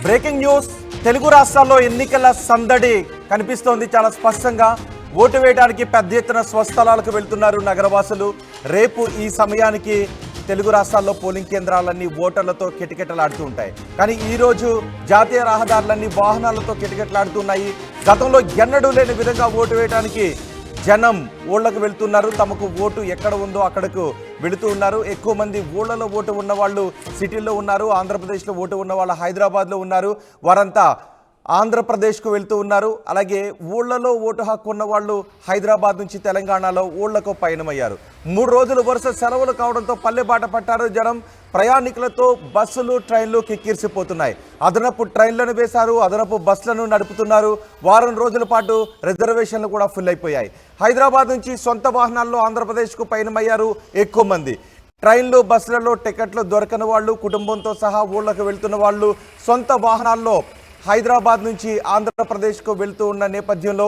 Breaking news. Telugu రాష్ట్రాల్లో ఎన్నికల సందడి కనిపిస్తోంది. చాలా స్పష్టంగా ఓటు వేయడానికి పెద్ద ఎత్తున స్వస్థలాలకు వెళ్తున్నారు నగరవాసులు. రేపు ఈ సమయానికి తెలుగు రాష్ట్రాల్లో పోలింగ్ కేంద్రాలన్నీ ఓటర్లతో కిటకిటలాడుతూ ఉంటాయి. కానీ ఈరోజు జాతీయ రహదారులన్నీ వాహనాలతో కిటకిటలాడుతున్నాయి. గతంలో ఎన్నడూ లేని విధంగా ఓటు వేయడానికి జనం ఊళ్ళకు వెళ్తున్నారు. తమకు ఓటు ఎక్కడ ఉందో అక్కడకు వెళుతూ ఉన్నారు. ఎక్కువ మంది ఊళ్ళలో ఓటు ఉన్న వాళ్ళు సిటీల్లో ఉన్నారు. ఆంధ్రప్రదేశ్లో ఓటు ఉన్న వాళ్ళు హైదరాబాద్లో ఉన్నారు. వారంతా ఆంధ్రప్రదేశ్కు వెళ్తూ ఉన్నారు. అలాగే ఊళ్ళలో ఓటు హక్కు ఉన్న వాళ్ళు హైదరాబాద్ నుంచి తెలంగాణలో ఊళ్ళకు పయనమయ్యారు. 3 రోజులు వరుస సెలవులు కావడంతో పల్లె బాట పట్టారు జనం. ప్రయాణికులతో బస్సులు ట్రైన్లు కిక్కిరిసిపోతున్నాయి. అదనపు ట్రైన్లను వేశారు, అదనపు బస్సులను నడుపుతున్నారు. వారం రోజుల పాటు రిజర్వేషన్లు కూడా ఫుల్ అయిపోయాయి. హైదరాబాద్ నుంచి సొంత వాహనాల్లో ఆంధ్రప్రదేశ్కు పయనమయ్యారు ఎక్కువ మంది. ట్రైన్లు బస్సులలో టికెట్లు దొరకని వాళ్ళు, కుటుంబంతో సహా ఊళ్ళకు వెళ్తున్న వాళ్ళు సొంత వాహనాల్లో హైదరాబాద్ నుంచి ఆంధ్రప్రదేశ్కు వెళ్తూ ఉన్న నేపథ్యంలో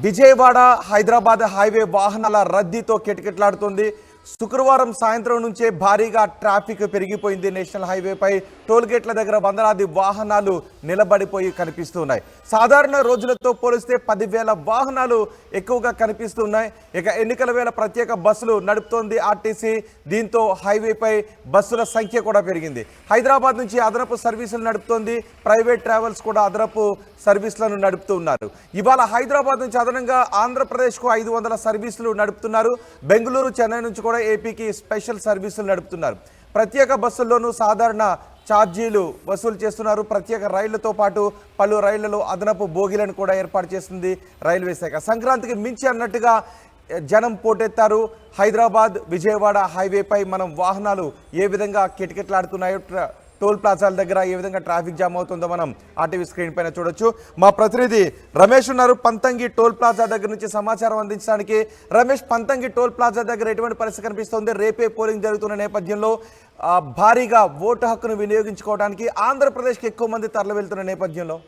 విజయవాడ హైదరాబాద్ హైవే వాహనాల రద్దీతో కిటకిటలాడుతుంది. శుక్రవారం సాయంత్రం నుంచే భారీగా ట్రాఫిక్ పెరిగిపోయింది. నేషనల్ హైవేపై టోల్గేట్ల దగ్గర వందలాది వాహనాలు నిలబడిపోయి కనిపిస్తున్నాయి. సాధారణ రోజులతో పోలిస్తే 10,000 వాహనాలు ఎక్కువగా కనిపిస్తున్నాయి. ఇక ఎన్నికల వేళ ప్రత్యేక బస్సులు నడుపుతోంది ఆర్టీసీ. దీంతో హైవేపై బస్సుల సంఖ్య కూడా పెరిగింది. హైదరాబాద్ నుంచి అదనపు సర్వీసులు నడుపుతోంది. ప్రైవేట్ ట్రావెల్స్ కూడా అదనపు సర్వీసులను నడుపుతూ ఉన్నారు. ఇవాళ హైదరాబాద్ నుంచి అదనంగా ఆంధ్రప్రదేశ్కు 500 సర్వీసులు నడుపుతున్నారు. బెంగళూరు, చెన్నై నుంచి కూడా ఏపీకి స్పెషల్ సర్వీసులు నడుపుతున్నారు. ప్రత్యేక బస్సుల్లోనూ సాధారణ ఛార్జీలు వసూలు చేస్తున్నారు. ప్రత్యేక రైళ్లతో పాటు పలు రైళ్లలో అదనపు బోగీలను కూడా ఏర్పాటు చేస్తుంది రైల్వే శాఖ. సంక్రాంతికి మించి అన్నట్టుగా జనం పోటెత్తారు. హైదరాబాద్ విజయవాడ హైవేపై మనం వాహనాలు ఏ విధంగా కిటకిటలాడుతున్నాయో, టోల్ ప్లాజాల దగ్గర ఏ విధంగా ట్రాఫిక్ జామ్ అవుతుందో మనం ఆర్టీవీ స్క్రీన్ పైన చూడొచ్చు. మా ప్రతినిధి రమేష్ ఉన్నారు పంతంగి టోల్ ప్లాజా దగ్గర నుంచి సమాచారం అందించడానికి. రమేష్, పంతంగి టోల్ ప్లాజా దగ్గర ఎటువంటి పరిస్థితి కనిపిస్తుంది? రేపే పోలింగ్ జరుగుతున్న నేపథ్యంలో భారీగా ఓటు హక్కును వినియోగించుకోవడానికి ఆంధ్రప్రదేశ్కి ఎక్కువ మంది తరలి వెళ్తున్న నేపథ్యంలో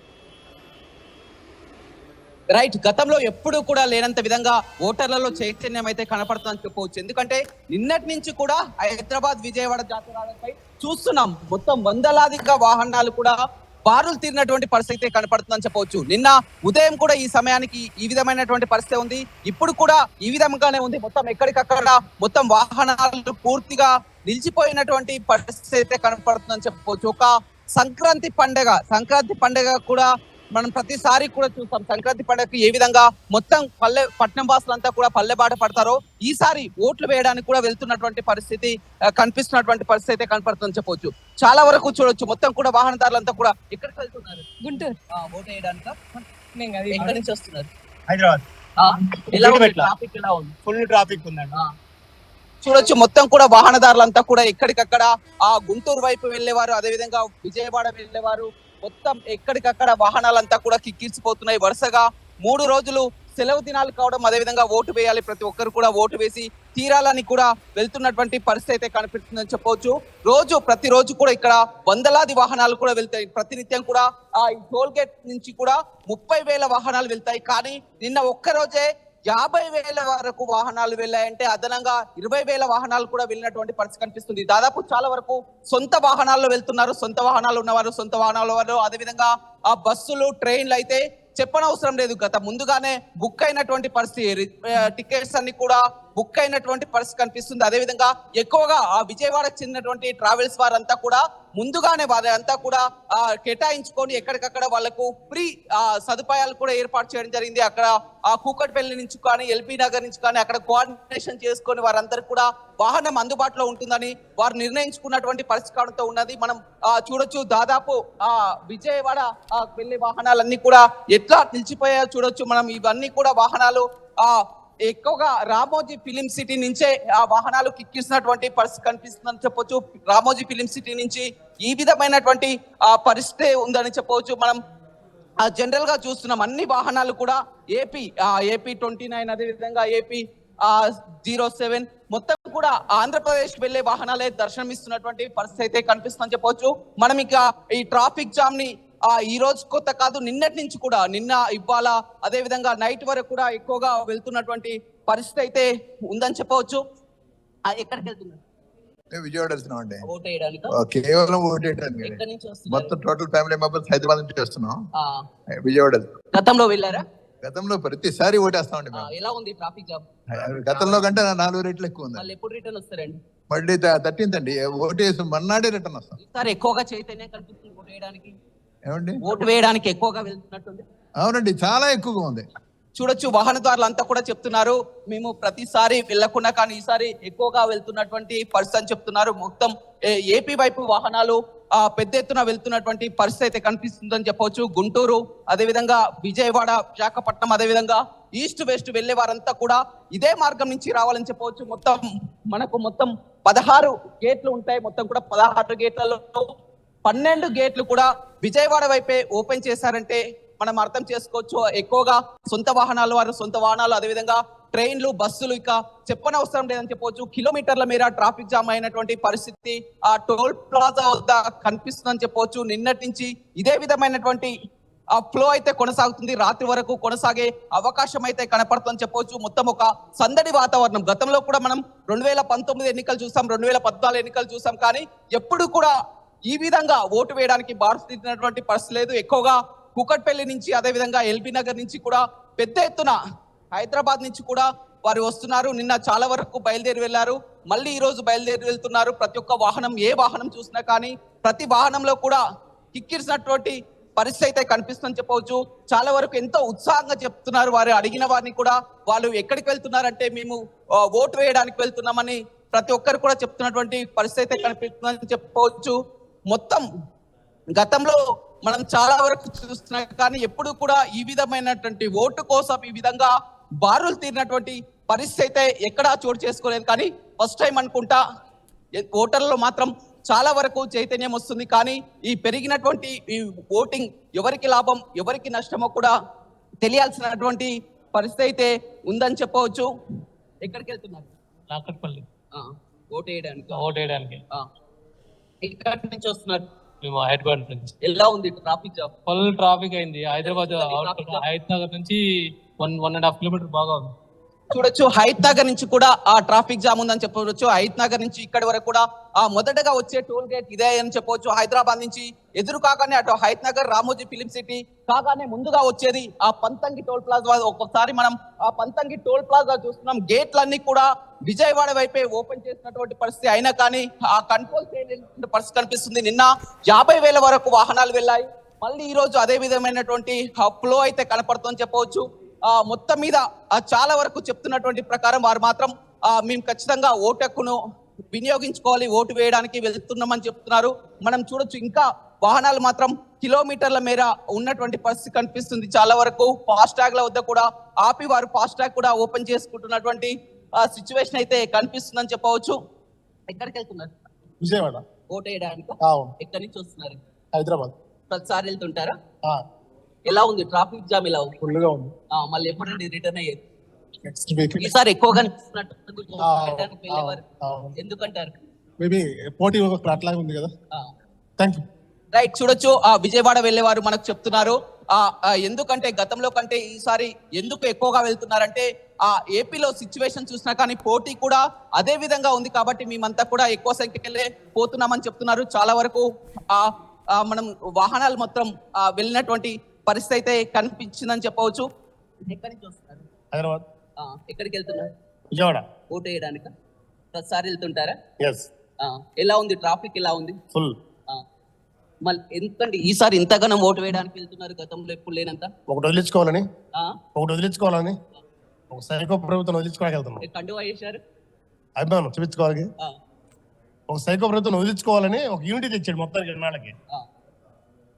రైట్, గతంలో ఎప్పుడు కూడా లేనంత విధంగా ఓటర్లలో చైతన్యం అయితే కనపడుతుందని చెప్పవచ్చు. ఎందుకంటే నిన్నటి నుంచి కూడా హైదరాబాద్ విజయవాడ జాతీయ రహదారిపై చూస్తున్నాం. మొత్తం వందలాదిగా వాహనాలు కూడా బారులు తీరినటువంటి పరిస్థితి కనపడుతుందని చెప్పవచ్చు. నిన్న ఉదయం కూడా ఈ సమయానికి ఈ విధమైనటువంటి పరిస్థితి ఉంది. ఇప్పుడు కూడా ఈ విధంగానే ఉంది. మొత్తం ఎక్కడికక్కడ మొత్తం వాహనాలు పూర్తిగా నిలిచిపోయినటువంటి పరిస్థితి అయితే కనపడుతుందని చెప్పవచ్చు. ఒక సంక్రాంతి పండగ కూడా మనం ప్రతిసారి కూడా చూస్తాం. సంక్రాంతి పండుగకి ఏ విధంగా మొత్తం పట్నం వాసులంతా కూడా పల్లె బాట పడతారో, ఈసారి ఓట్లు వేయడానికి కూడా వెళ్తున్నటువంటి పరిస్థితి కనిపిస్తున్నటువంటి పరిస్థితి అయితే కనపడుతుందని చెప్పవచ్చు. చాలా వరకు చూడొచ్చు. మొత్తం కూడా వాహనదారులంతా కూడా ఎక్కడికి వెళ్తున్నారు? గుంటూరు ఓటు వేయడానికి. ఎక్కడి నుంచి వస్తున్నారు? హైదరాబాద్. ఎలా ఉంది ట్రాఫిక్? ఎలా ఉంది? ఫుల్ ట్రాఫిక్ ఉందండి. చూడొచ్చు. మొత్తం కూడా వాహనదారులంతా కూడా ఎక్కడికక్కడ ఆ గుంటూరు వైపు వెళ్లేవారు, అదే విధంగా విజయవాడ వెళ్లేవారు, మొత్తం ఎక్కడికక్కడ వాహనాలంతా కూడా కిక్కిరిసిపోతున్నాయి. వరుసగా 3 రోజులు సెలవు దినాలు కావడం, అదేవిధంగా ఓటు వేయాలి, ప్రతి ఒక్కరు కూడా ఓటు వేసి తీరాలని కూడా వెళ్తున్నటువంటి పరిస్థితి అయితే కనిపిస్తుందని చెప్పవచ్చు. ప్రతిరోజు కూడా ఇక్కడ వందలాది వాహనాలు కూడా వెళ్తాయి. ప్రతినిత్యం కూడా ఈ టోల్ గేట్ నుంచి కూడా 30,000 వాహనాలు వెళ్తాయి. కానీ నిన్న ఒక్కరోజే 50,000 వరకు వాహనాలు వెళ్ళాయంటే అదనంగా 20,000 వాహనాలు కూడా వెళ్ళినటువంటి పరిస్థితి కనిపిస్తుంది. దాదాపు చాలా వరకు సొంత వాహనాల్లో వెళ్తున్నారు. సొంత వాహనాలు ఉన్నవారు సొంత వాహనాల వారు, అదేవిధంగా ఆ బస్సులు, ట్రైన్లు అయితే చెప్పనవసరం లేదు. ముందుగానే బుక్ అయినటువంటి పరిస్థితి, టికెట్స్ అన్ని కూడా బుక్ అయినటువంటి పరిస్థితి కనిపిస్తుంది. అదేవిధంగా ఎక్కువగా ఆ విజయవాడకు చెందినటువంటి ట్రావెల్స్ వారంతా కూడా ముందుగానే వారంతా కూడా కేటాయించుకొని ఎక్కడికక్కడ వాళ్లకు ఫ్రీ సదుపాయాలు కూడా ఏర్పాటు చేయడం జరిగింది. అక్కడ ఆ కూకట్పల్లి నుంచి కానీ, ఎల్బీ నగర్ నుంచి కానీ అక్కడ కోఆర్డినేషన్ చేసుకొని వారందరికీ కూడా వాహనం అందుబాటులో ఉంటుందని వారు నిర్ణయించుకున్నటువంటి పరిస్థితి కావడంతో ఉన్నది. మనం చూడొచ్చు. దాదాపు విజయవాడ వెళ్లే వాహనాలన్నీ కూడా ఎట్లా నిలిచిపోయాయో చూడొచ్చు. మనం ఇవన్నీ కూడా వాహనాలు ఎక్కువగా రామోజీ ఫిలిం సిటీ నుంచే ఆ వాహనాలు కిక్కిస్తున్నటువంటి పరిస్థితి కనిపిస్తుందని చెప్పొచ్చు. రామోజీ ఫిలిం సిటీ నుంచి ఈ విధమైనటువంటి పరిస్థితి ఉందని చెప్పవచ్చు. మనం జనరల్ గా చూస్తున్నాం అన్ని వాహనాలు కూడా ఏపీ 29, అదే విధంగా ఏపీ 07 మొత్తం కూడా ఆంధ్రప్రదేశ్ వెళ్లే వాహనాలే దర్శనమిస్తున్నటువంటి పరిస్థితి అయితే కనిపిస్తుందని చెప్పవచ్చు. మనం ఇక ఈ ట్రాఫిక్ జామ్ ని ఈ రోజు కొత్త కాదు, నిన్నటి నుంచి కూడా ఇవాళ అదే విధంగా నైట్ వరకు కూడా ఎక్కువగా వెళ్తున్నటువంటి పరిస్థితి అయితే ఉందని చెప్పవచ్చు. ఎక్కడికి వెళ్తున్నారు? మేము విజయవాడ వెళ్తున్నాం అండి. ఓటు వేయడానికి కేవలం ఓటు వేయడానికి. ఎక్కడి నుంచి వస్తున్నారు? మొత్తం టోటల్ ఫ్యామిలీ మెంబర్స్ హైదరాబాద్ నుంచి వస్తున్నాం. ఆ, విజయవాడ వెళ్తున్నాం. గతంలో వెళ్ళారా? గతంలో ప్రతిసారి ఓటేస్తామండి మేము. ఎలా ఉంది ట్రాఫిక్ జామ్? గతంలో కంటే 4 రెట్లు ఎక్కువ ఉంది. మళ్ళీ ఎప్పుడు రిటర్న్ వస్తారండి? మళ్ళీ 13th అండి. ఓటు వేసి మర్నాడే రిటర్న్ వస్తాం. ఈసారి ఎక్కువగా చైతన్యం కనిపిస్తుంది ఓటు వేయడానికి. ఏమండి? ఓటు వేయడానికి ఎక్కువగా వెళ్తున్నట్టుంది. అవునండి, చాలా ఎక్కువగా ఉంది. చూడొచ్చు, వాహనదారులు అంతా కూడా చెప్తున్నారు మేము ప్రతిసారి వెళ్ళకుండా కానీ ఈసారి ఎక్కువగా వెళ్తున్నటువంటి పరిస్థితి అని చెప్తున్నారు. మొత్తం ఏపీ వైపు వాహనాలు పెద్ద ఎత్తున వెళ్తున్నటువంటి పరిస్థితి అయితే కనిపిస్తుందని చెప్పవచ్చు. గుంటూరు, అదేవిధంగా విజయవాడ, విశాఖపట్నం, అదేవిధంగా ఈస్ట్ వెస్ట్ వెళ్లే వారంతా కూడా ఇదే మార్గం నుంచి రావాలని చెప్పవచ్చు. మొత్తం 16 గేట్లు ఉంటాయి. మొత్తం కూడా 16 గేట్లలో 12 గేట్లు కూడా విజయవాడ వైపే ఓపెన్ చేశారంటే మనం అర్థం చేసుకోవచ్చు. ఎక్కువగా సొంత వాహనాలు అదేవిధంగా ట్రైన్లు, బస్సులు ఇక చెప్పనవసరం లేదని చెప్పవచ్చు. కిలోమీటర్ల మేర ట్రాఫిక్ జామ్ అయినటువంటి పరిస్థితి ఆ టోల్ ప్లాజా వద్ద కనిపిస్తుందని చెప్పవచ్చు. నిన్నటి నుంచి ఇదే విధమైనటువంటి ఆ ఫ్లో అయితే కొనసాగుతుంది. రాత్రి వరకు కొనసాగే అవకాశం అయితే కనపడుతుందని చెప్పవచ్చు. మొత్తం ఒక సందడి వాతావరణం. గతంలో కూడా మనం 2019 ఎన్నికలు చూసాం, 2014 ఎన్నికలు చూసాం, కానీ ఎప్పుడు కూడా ఈ విధంగా ఓటు వేయడానికి బారుతిరిగినటువంటి పరిస్థితి లేదు. ఎక్కువగా కూకట్పల్లి నుంచి, అదేవిధంగా ఎల్బీ నగర్ నుంచి కూడా పెద్ద ఎత్తున హైదరాబాద్ నుంచి కూడా వారు వస్తున్నారు. నిన్న చాలా వరకు బయలుదేరి వెళ్లారు, మళ్ళీ ఈ రోజు బయలుదేరి వెళ్తున్నారు. ప్రతి ఒక్క వాహనం, ఏ వాహనం చూసినా కానీ ప్రతి వాహనంలో కూడా కిక్కిరిసినటువంటి పరిస్థితి అయితే కనిపిస్తుందని చెప్పవచ్చు. చాలా వరకు ఎంతో ఉత్సాహంగా చెప్తున్నారు. వారు అడిగిన వారిని కూడా వాళ్ళు ఎక్కడికి వెళ్తున్నారంటే మేము ఓటు వేయడానికి వెళ్తున్నామని ప్రతి ఒక్కరు కూడా చెప్తున్నటువంటి పరిస్థితి అయితే కనిపిస్తుందని చెప్పవచ్చు. మొత్తం గతంలో మనం చాలా వరకు చూస్తున్నాం, కానీ ఎప్పుడు కూడా ఈ విధమైనటువంటి ఓటు కోసం ఈ విధంగా బారులు తీరినటువంటి పరిస్థితి అయితే ఎక్కడా చోటు చేసుకోలేదు. కానీ ఫస్ట్ టైం అనుకుంటా ఓటర్లలో మాత్రం చాలా వరకు చైతన్యం వస్తుంది. కానీ ఈ పెరిగినటువంటి ఈ ఓటింగ్ ఎవరికి లాభం ఎవరికి నష్టమో కూడా తెలియాల్సినటువంటి పరిస్థితి అయితే ఉందని చెప్పవచ్చు. ఎక్కడికి వెళ్తున్నారు? నాకట్పల్లి ఓటు వేయడానికి. ఎక్కడి నుంచి వస్తున్నారు? మేము హైదరాబాద్ నుంచి. ఎలా ఉంది ట్రాఫిక్ జామ్? ఫుల్ ట్రాఫిక్ అయింది. హైదరాబాద్ హైద్ నగర్ నుంచి 1.5 కిలోమీటర్ బాగా ఉంది. చూడొచ్చు, హైత్ నగర్ నుంచి కూడా ఆ ట్రాఫిక్ జామ్ ఉందని చెప్పవచ్చు. హైత్ నగర్ నుంచి ఇక్కడి వరకు కూడా మొదటగా వచ్చే టోల్ గేట్ ఇదే అని చెప్పవచ్చు. హైదరాబాద్ నుంచి ఎదురు కాగానే అటు హైత్ నగర్, రామోజీ ఫిలిం సిటీ కాగానే ముందుగా వచ్చేది ఆ పంతంగి టోల్ ప్లాజా. ఒక్కొక్కసారి మనం ఆ పంతంగి టోల్ ప్లాజా చూస్తున్నాం. గేట్లన్నీ కూడా విజయవాడ వైపే ఓపెన్ చేసినటువంటి పరిస్థితి అయినా కానీ ఆ కంట్రోల్ చేయలేని పరిస్థితి కనిపిస్తుంది. నిన్న 50,000 వరకు వాహనాలు వెళ్ళాయి. మళ్ళీ ఈ రోజు అదే విధమైనటువంటి ఫ్లో అయితే కనపడుతుందని చెప్పవచ్చు. మొత్తం మీద చాలా వరకు చెప్తున్నటువంటి ప్రకారం వారు మాత్రం మేము ఖచ్చితంగా ఓటు హక్కును వినియోగించుకోవాలి, ఓటు వేయడానికి వెళ్తున్నామని చెప్తున్నారు. మనం చూడొచ్చు, ఇంకా వాహనాలు మాత్రం కిలోమీటర్ల మేర ఉన్నటువంటి పరిస్థితి కనిపిస్తుంది. చాలా వరకు ఫాస్ట్ ట్యాగ్ల వద్ద కూడా ఆపి వారు ఫాస్ట్ ట్యాగ్ కూడా ఓపెన్ చేసుకుంటున్నటువంటి సిచ్యువేషన్ అయితే కనిపిస్తుందని చెప్పవచ్చు. ఎక్కడికి వెళ్తున్నారు? విజయవాడ ఓటు వేయడానికి. ఎక్కడి నుంచి వస్తున్నారు? హైదరాబాద్. ప్రతిసారి వెళ్తుంటారా? ఎలా ఉంది ట్రాఫిక్ జామ్? ఎలా ఉంది? ఫుల్ గా ఉంది. మళ్ళీ ఎప్పుడండి రిటర్న్ అయ్యేది? Next week. ఈసారి ఎక్కువగా ఎందుకంటారు? మేబీ పోటీ అట్లాగే ఉంది కదా. థాంక్యూ. రైట్, చూడొచ్చు, విజయవాడ వెళ్ళేవారు మనకు చెప్తున్నారు. ఎందుకంటే గతంలో కంటే ఈసారి ఎందుకు ఎక్కువగా వెళ్తున్నారంటే ఏపీలో సిచ్యువేషన్ చూసినా కానీ పోటీ కూడా అదే విధంగా ఉంది కాబట్టి మేమంతా కూడా ఎక్కువ సంఖ్యకెళ్ళే పోతున్నామని చెప్తున్నారు. చాలా వరకు మనం వాహనాలు మొత్తం వెళ్ళినటువంటి పరిస్థితి అయితే కనిపించిందని చెప్పవచ్చు. ఎక్కడి నుంచి వస్తున్నారు? హైదరాబాద్. ఎక్కడికి వెళ్తున్నారు? విజయవాడ. ఓటు వేయడానికి ప్రతిసారి వెళ్తుంటారా? yes. ఎలా ఉంది ట్రాఫిక్? ఎలా ఉంది? ఫుల్. మళ్ళీ ఎందుకంటే ఈసారి ఇంతగానో ఓటు వేయడానికి వెళ్తున్నారు, గతంలో ఎప్పుడు లేనంత? ఒకటి వదిలించుకోవాలని ఒక సైకో ప్రభుత్వం వదిలించుకోవడానికి వెళ్తున్నాం. కండువా చేశారు, అభిమానం చూపించుకోవాలి. ఒక సైకో ప్రభుత్వం వదిలించుకోవాలని ఒక యూనిటీ తెచ్చాడు మొత్తానికి.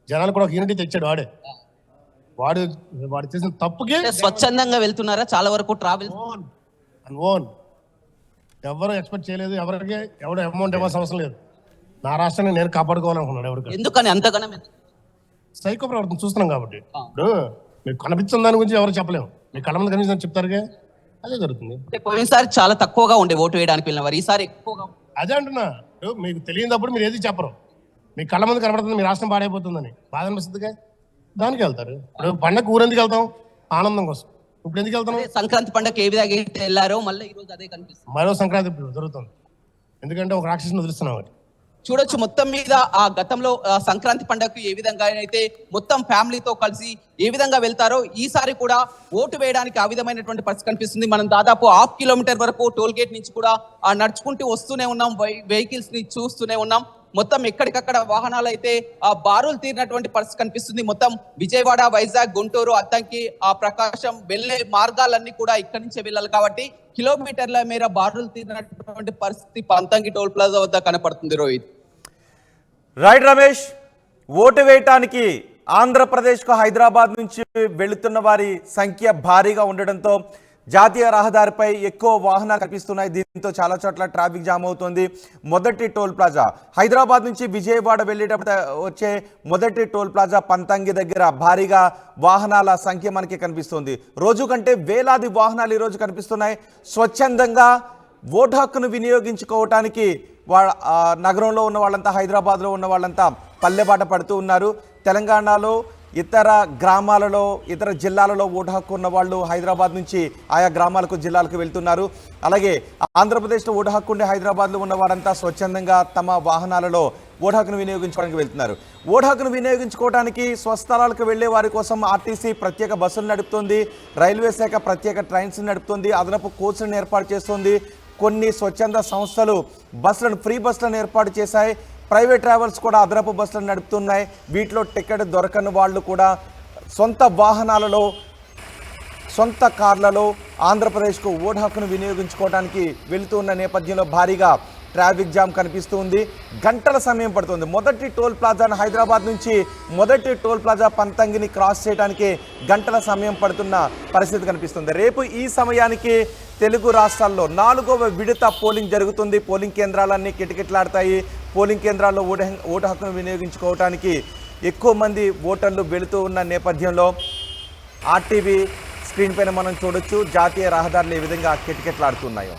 జనాలు కూడా ఒక యూనిటీ తెచ్చాడు. వాడు చేసిన తప్పుకి స్వచ్ఛందంగా వెళ్తున్నారా? చాలా వరకు ట్రావెల్ ఓన్ ఎవరు ఎక్స్పెక్ట్ చేయలేదు. ఎవరు అమౌంట్ ఇవ్వాల్సిన అవసరం లేదు. నా రాష్ట్రాన్ని నేను కాపాడుకోవాలనుకున్నాను. ఎవరికి ఎందుకని అంతగానో సైకో ప్రవర్తన చూస్తున్నాం కాబట్టి. ఇప్పుడు మీకు కనిపిస్తున్న దాని గురించి ఎవరు చెప్పలేము. మీ కళ్ళ మీద కనిపిస్తుంది చెప్తారుగా, అదే జరుగుతుంది. పోయినసారి చాలా తక్కువగా ఉండే ఓటు వేయడానికి వెళ్ళినవారు, ఈసారి ఎక్కువగా. అదే అంటున్నా, మీకు తెలియనప్పుడు మీరు ఏది చెప్పరు. మీ కళ్ళ ముందు కనబడుతుంది మీ రాష్ట్రం పాడైపోతుందని బాధ అనిపిస్తుందిగా, దానికి వెళ్తారు. ఇప్పుడు పండగ ఊరెందుకు వెళ్తాం? ఆనందం కోసం. ఇప్పుడు ఎందుకు వెళ్తాం? సంక్రాంతి పండుగ ఏ విధంగా వెళ్ళారో మళ్ళీ ఈ రోజు అదే కనిపిస్తుంది. మరో సంక్రాంతి జరుగుతుంది. ఎందుకంటే ఒక రాక్షసుని వదిలిస్తున్నాం ఒకటి. చూడొచ్చు మొత్తం మీద ఆ గతంలో సంక్రాంతి పండుగకు ఏ విధంగా అయితే మొత్తం ఫ్యామిలీతో కలిసి ఏ విధంగా వెళ్తారో ఈసారి కూడా ఓటు వేయడానికి ఆ విధమైనటువంటి పరిస్థితి కనిపిస్తుంది. మనం దాదాపు 1/2 కిలోమీటర్ వరకు టోల్ గేట్ నుంచి కూడా నడుచుకుంటూ వస్తూనే ఉన్నాం, వెహికల్స్ ని చూస్తూనే ఉన్నాం. మొత్తం ఎక్కడికక్కడ వాహనాలు అయితే బారులు తీరినటువంటి పరిస్థితి కనిపిస్తుంది. మొత్తం విజయవాడ, వైజాగ్, గుంటూరు, అద్దంకి, ప్రకాశం వెళ్లే మార్గాలన్నీ కూడా ఇక్కడి నుంచే వెళ్ళాలి కాబట్టి కిలోమీటర్ల మేర బారులు తీరినటువంటి పరిస్థితి పంతంగి టోల్ ప్లాజా వద్ద కనపడుతుంది. రోహిత్. రైట్ రమేష్, ఓటు వేయటానికి ఆంధ్రప్రదేశ్కు హైదరాబాద్ నుంచి వెళుతున్న వారి సంఖ్య భారీగా ఉండడంతో జాతీయ రహదారిపై ఎక్కువ వాహనాలు కనిపిస్తున్నాయి. దీంతో చాలా చోట్ల ట్రాఫిక్ జామ్ అవుతుంది. మొదటి టోల్ ప్లాజా హైదరాబాద్ నుంచి విజయవాడ వెళ్ళేటప్పుడు వచ్చే మొదటి టోల్ ప్లాజా పంతంగి దగ్గర భారీగా వాహనాల సంఖ్య మనకి కనిపిస్తుంది. రోజు కంటే వేలాది వాహనాలు ఈరోజు కనిపిస్తున్నాయి. స్వచ్ఛందంగా ఓటు హక్కును వినియోగించుకోవటానికి నగరంలో ఉన్న వాళ్ళంతా, హైదరాబాద్లో ఉన్న వాళ్ళంతా పల్లెబాట పడుతూ ఉన్నారు. తెలంగాణలో ఇతర గ్రామాలలో, ఇతర జిల్లాలలో ఓటు హక్కు ఉన్న వాళ్ళు హైదరాబాద్ నుంచి ఆయా గ్రామాలకు, జిల్లాలకు వెళ్తున్నారు. అలాగే ఆంధ్రప్రదేశ్లో ఓటు హక్కు ఉండే హైదరాబాద్లో ఉన్న వారంతా స్వచ్ఛందంగా తమ వాహనాలలో ఓటు హక్కును వినియోగించుకోవడానికి వెళ్తున్నారు. ఓటు హక్కును వినియోగించుకోవడానికి స్వస్థలాలకు వెళ్లే వారి కోసం ఆర్టీసీ ప్రత్యేక బస్సులు నడుపుతోంది. రైల్వే శాఖ ప్రత్యేక ట్రైన్స్ నడుపుతోంది. అదనపు కోచ్లను ఏర్పాటు చేస్తోంది. కొన్ని స్వచ్ఛంద సంస్థలు బస్సులను, ఫ్రీ బస్సులను ఏర్పాటు చేశాయి. ప్రైవేట్ ట్రావెల్స్ కూడా అదనపు బస్సులను నడుపుతున్నాయి. వీటిలో టికెట్ దొరకని వాళ్ళు కూడా సొంత వాహనాలలో, సొంత కార్లలో ఆంధ్రప్రదేశ్కు ఓటు హక్కును వినియోగించుకోవడానికి వెళుతూ ఉన్న నేపథ్యంలో భారీగా ట్రాఫిక్ జామ్ కనిపిస్తుంది. గంటల సమయం పడుతుంది. మొదటి టోల్ ప్లాజాను, హైదరాబాద్ నుంచి మొదటి టోల్ ప్లాజా పంతంగిని క్రాస్ చేయడానికి గంటల సమయం పడుతున్న పరిస్థితి కనిపిస్తుంది. రేపు ఈ సమయానికి తెలుగు రాష్ట్రాల్లో 4వ విడత పోలింగ్ జరుగుతుంది. పోలింగ్ కేంద్రాలన్నీ కిటకిటలాడతాయి. పోలింగ్ కేంద్రాల్లో ఓటు హక్కును వినియోగించుకోవడానికి ఎక్కువ మంది ఓటర్లు వెళుతూ ఉన్న నేపథ్యంలో ఆర్టీవీ స్క్రీన్ పైన మనం చూడొచ్చు జాతీయ రహదారులు ఏ విధంగా కిటకిటలాడుతున్నాయో.